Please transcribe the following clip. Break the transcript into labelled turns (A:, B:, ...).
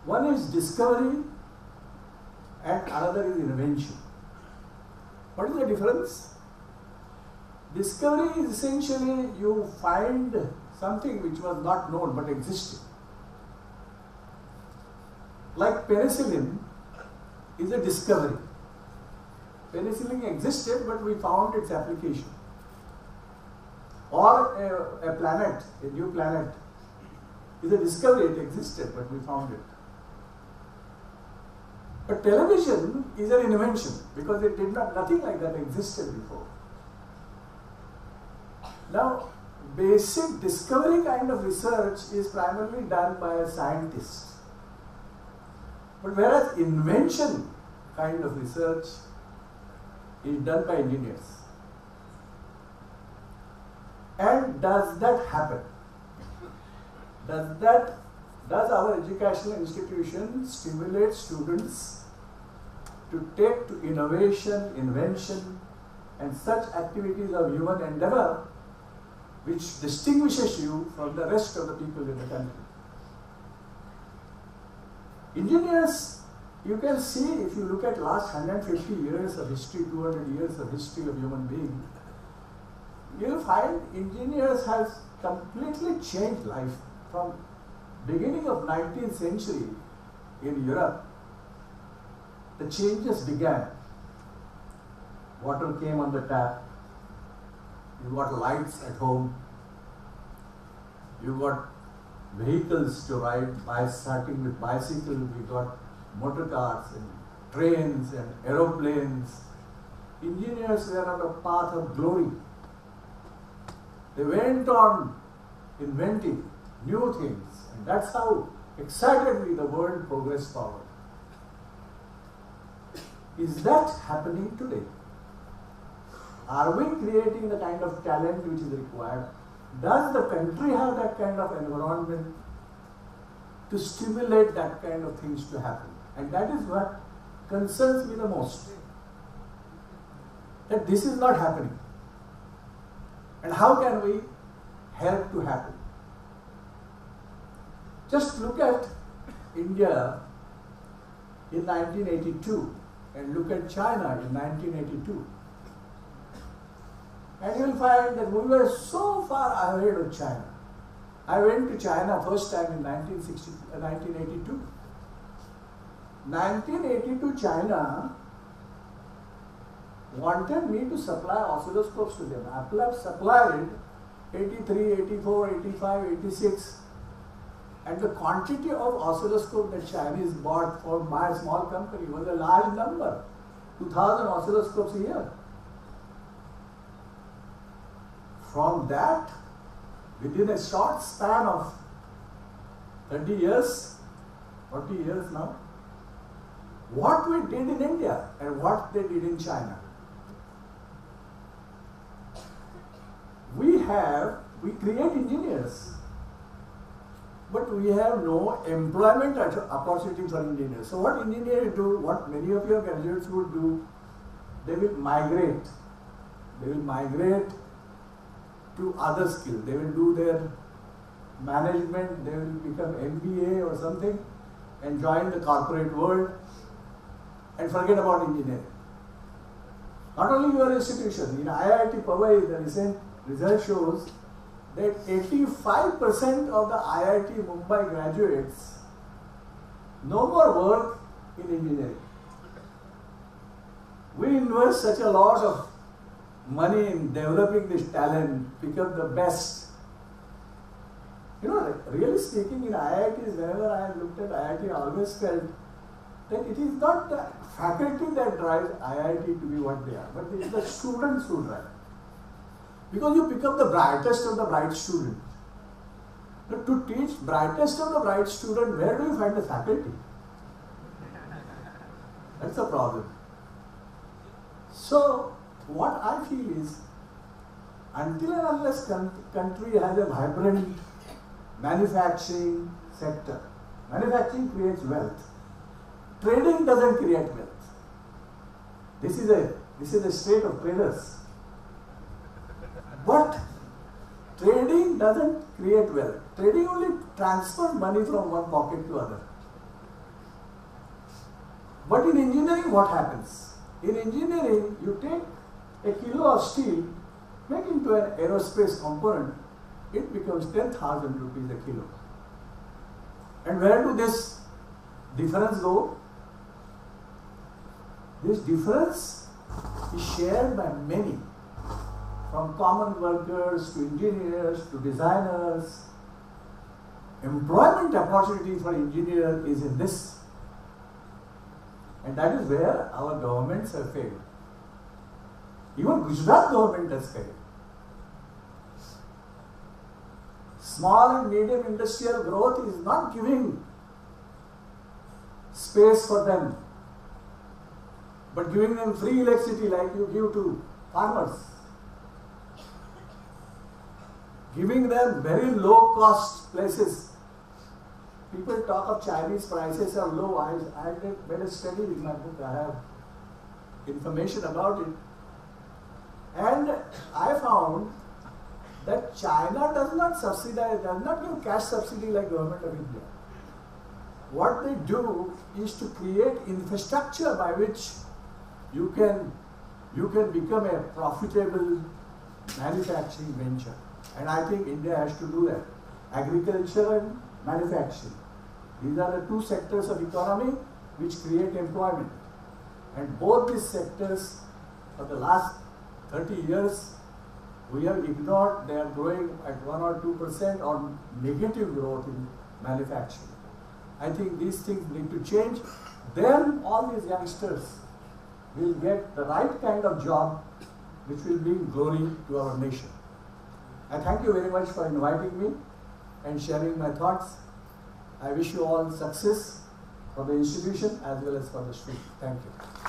A: One is discovery and another is invention. What is the difference? Discovery is essentially you find something which was not known but existed. Like penicillin is a discovery. Penicillin existed but we found its application. Or a planet, a new planet, is a discovery. It existed but we found it. But television is an invention because it did not, nothing like that existed before. Now, basic discovery kind of research is primarily done by a scientist. But whereas invention kind of research is done by engineers. And does that happen? Does our educational institution stimulate students to take to innovation, invention, and such activities of human endeavor which distinguishes you from the rest of the people in the country? Engineers, you can see if you look at last 150 years of history, 200 years of history of human being, you will find engineers have completely changed life. From beginning of 19th century in Europe, the changes began. Water came on the tap, you got lights at home, you got vehicles to ride, by starting with bicycle, we got motor cars and trains and aeroplanes. Engineers were on a path of glory. They went on inventing new things, and that's how excitedly the world progressed forward. Is that happening today? Are we creating the kind of talent which is required? Does the country have that kind of environment to stimulate that kind of things to happen? And that is what concerns me the most. That this is not happening. And how can we help to happen? Just look at India in 1982 and look at China in 1982. And you will find that we were so far ahead of China. I went to China first time in 1982. 1982 China wanted me to supply oscilloscopes to them. Apple supplied 83, 84, 85, 86. And the quantity of oscilloscope that Chinese bought for my small company was a large number. 2,000 oscilloscopes a year. From that, within a short span of 30 years, 40 years now, what we did in India and what they did in China. We create engineers, but we have no employment opportunity for engineers. So what engineers do, what many of your graduates would do, they will migrate. They will migrate to other skills. They will do their management, they will become MBA or something and join the corporate world and forget about engineering. Not only your institution, in IIT Powai, the recent result shows that 85% of the IIT Mumbai graduates no more work in engineering. We invest such a lot of money in developing this talent, pick up the best. You know, really speaking, in IITs, whenever I have looked at IIT, I always felt that it is not the faculty that drives IIT to be what they are, but it is the students who drive. Because you pick up the brightest of the bright student. But to teach brightest of the bright student, where do you find the faculty? That's the problem. So, what I feel is, until and unless country has a vibrant manufacturing sector, manufacturing creates wealth. Trading doesn't create wealth. This is a state of traders. But trading doesn't create wealth. Trading only transfers money from one pocket to other. But in engineering, what happens? In engineering, you take a kilo of steel, make into an aerospace component, it becomes 10,000 rupees a kilo. And where do this difference go? This difference is shared by many, from common workers to engineers to designers. Employment opportunity for engineers is in this. And that is where our governments have failed. Even Gujarat government has failed. Small and medium industrial growth is not giving space for them, but giving them free electricity like you give to farmers. Giving them very low cost places. People talk of Chinese prices are low. I made a study in my book. I have information about it. And I found that China does not subsidize, does not give cash subsidy like government of India. What they do is to create infrastructure by which you can become a profitable manufacturing venture. And I think India has to do that. Agriculture and manufacturing. These are the two sectors of economy which create employment. And both these sectors, for the last 30 years, we have ignored. They are growing at 1 or 2% or negative growth in manufacturing. I think these things need to change. Then all these youngsters will get the right kind of job which will bring glory to our nation. I thank you very much for inviting me and sharing my thoughts. I wish you all success for the institution as well as for the students. Thank you.